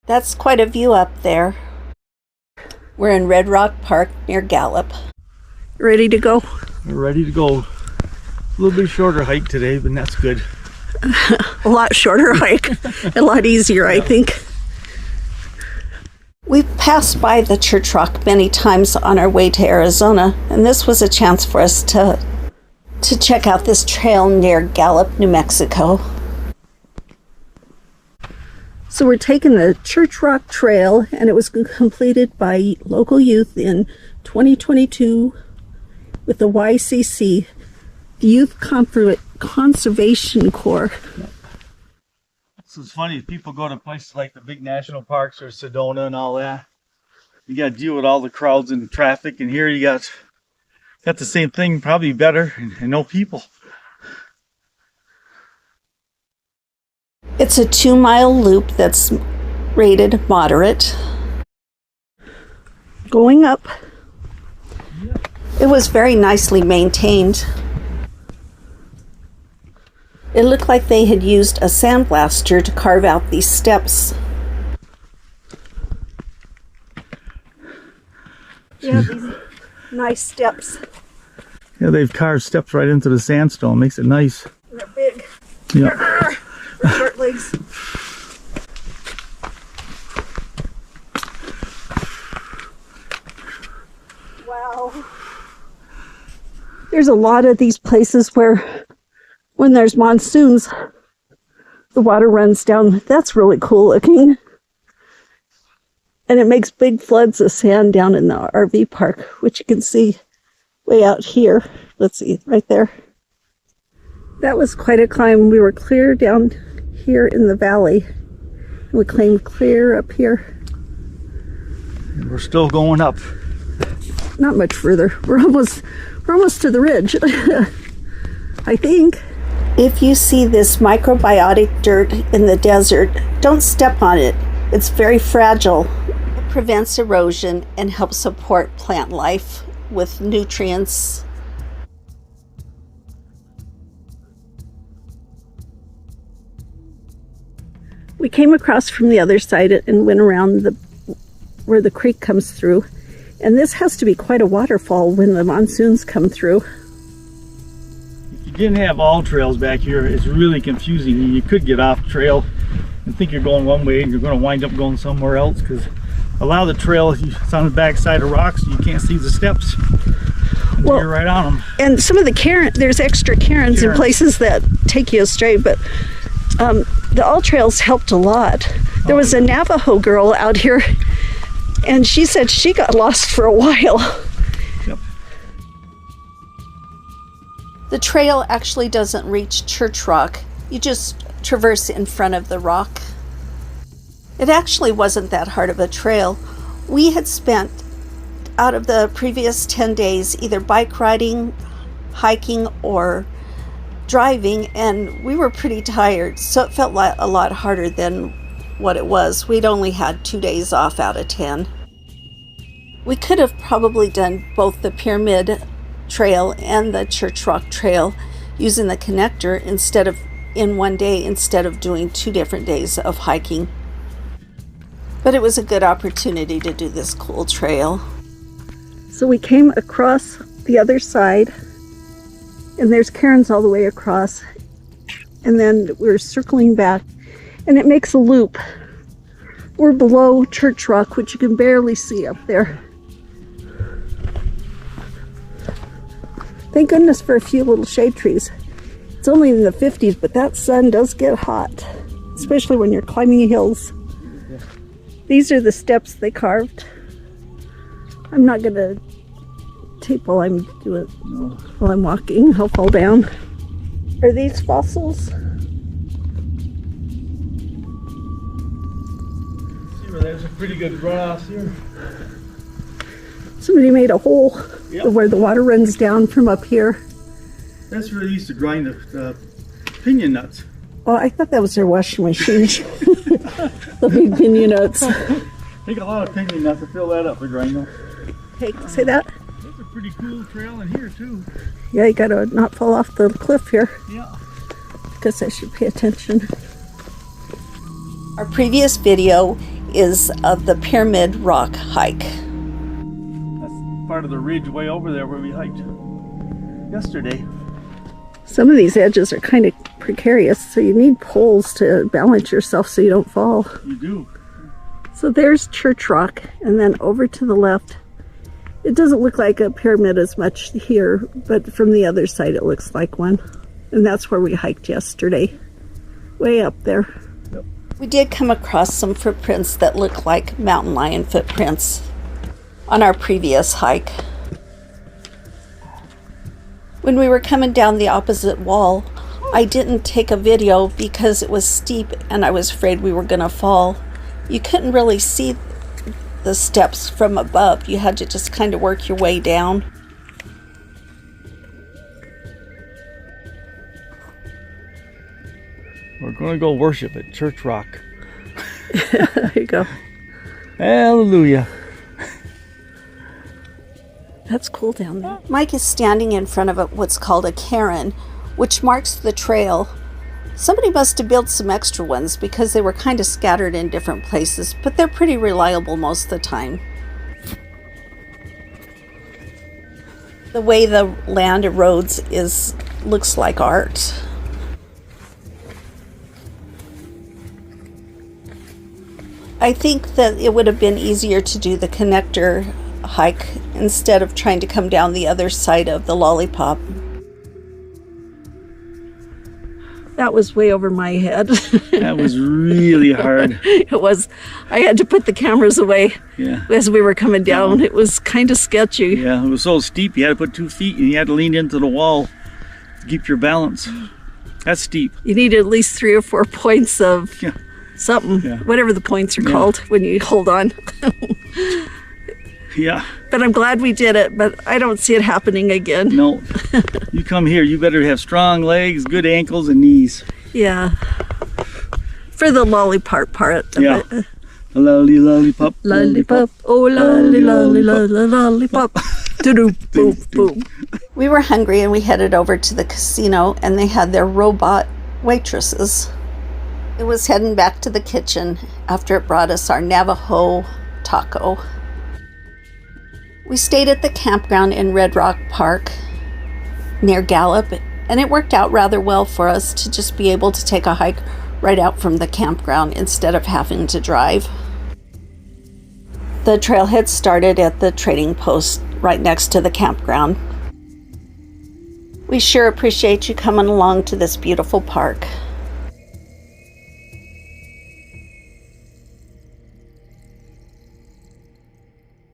That's quite a view up there. We're in Red Rock Park near Gallup. Ready to go? We're ready to go. A little bit shorter hike today, but that's good. A lot shorter hike. A lot easier, I think. We've passed by the church rock many times on our way to Arizona, and this was a chance for us to check out this trail near Gallup, New Mexico. So we're taking the Church Rock Trail, and it was completed by local youth in 2022 with the YCC, the Youth Conservation Corps. So it's funny, people go to places like the big national parks or Sedona and all that. You got to deal with all the crowds and traffic, and here you got the same thing, probably better, and no people. It's a 2-mile loop that's rated moderate. Going up. It was very nicely maintained. It looked like they had used a sandblaster to carve out these steps. Yeah, these nice steps. Yeah, they've carved steps right into the sandstone. Makes it nice. They're big. Yeah. Short legs. Wow. There's a lot of these places where when there's monsoons, the water runs down. That's really cool looking. And it makes big floods of sand down in the RV park, which you can see way out here. Let's see, right there. That was quite a climb. We were clear down here in the valley. We climbed clear up here. And we're still going up. Not much further. We're almost to the ridge, I think. If you see this microbiotic dirt in the desert, don't step on it. It's very fragile. It prevents erosion and helps support plant life with nutrients. We came across from the other side and went around where the creek comes through. And this has to be quite a waterfall when the monsoons come through. If you didn't have all trails back here, it's really confusing. You could get off trail and think you're going one way and you're going to wind up going somewhere else, because a lot of the trail is on the back side of rocks, so you can't see the steps. Well, you're right on them. And some of the there's extra cairns in places that take you astray, but the all trails helped a lot. There was a Navajo girl out here, and she said she got lost for a while. Yep. The trail actually doesn't reach Church Rock. You just traverse in front of the rock. It actually wasn't that hard of a trail. We had spent out of the previous 10 days either bike riding, hiking, or driving, and we were pretty tired, so it felt like a lot harder than what it was. We'd only had 2 days off out of 10. We could have probably done both the Pyramid Trail and the Church Rock Trail using the connector in one day instead of doing 2 different days of hiking. But it was a good opportunity to do this cool trail. So we came across the other side, and there's cairns all the way across, and then we're circling back, and it makes a loop. We're below Church Rock, which you can barely see up there. Thank goodness for a few little shade trees. It's only in the 50s, but that sun does get hot, especially when you're climbing hills. These are the steps they carved. I'm not gonna tape while I'm walking. I'll fall down. Are these fossils? See where there's a pretty good runoff here. Somebody made a hole where the water runs down from up here. That's where they used to grind the pinion nuts. Oh, I thought that was their washing machine. The big pinion nuts. Take a lot of pinion nuts to fill that up for grinding. Hey, say that? That's a pretty cool trail in here too. Yeah, you gotta not fall off the cliff here. Yeah. Guess I should pay attention. Our previous video is of the Pyramid Rock hike. That's part of the ridge way over there where we hiked yesterday. Some of these edges are kind of precarious, so you need poles to balance yourself so you don't fall. You do. So there's Church Rock, and then over to the left, it doesn't look like a pyramid as much here, but from the other side it looks like one. And that's where we hiked yesterday, way up there. Yep. We did come across some footprints that look like mountain lion footprints on our previous hike. When we were coming down the opposite wall, I didn't take a video because it was steep and I was afraid we were going to fall. You couldn't really see the steps from above. You had to just kind of work your way down. We're going to go worship at Church Rock. There you go. Hallelujah. That's cool down there. Mike is standing in front of what's called a cairn, which marks the trail. Somebody must have built some extra ones because they were kind of scattered in different places, but they're pretty reliable most of the time. The way the land erodes looks like art. I think that it would have been easier to do the connector hike instead of trying to come down the other side of the Lollipop. That was way over my head. That was really hard. It was. I had to put the cameras away as we were coming down. It was kind of sketchy. Yeah, it was so steep you had to put 2 feet and you had to lean into the wall to keep your balance. That's steep. You need at least 3 or 4 points of something, whatever the points are called when you hold on. Yeah. But I'm glad we did it, but I don't see it happening again. No. You come here, you better have strong legs, good ankles, and knees. Yeah. For the lollipop part of it. Lollipop. Lollipop. Oh, lolly, lolly, lolly, lollipop. Doo-doo, boom, boom. We were hungry and we headed over to the casino and they had their robot waitresses. It was heading back to the kitchen after it brought us our Navajo taco. We stayed at the campground in Red Rock Park near Gallup, and it worked out rather well for us to just be able to take a hike right out from the campground instead of having to drive. The trailhead started at the trading post right next to the campground. We sure appreciate you coming along to this beautiful park.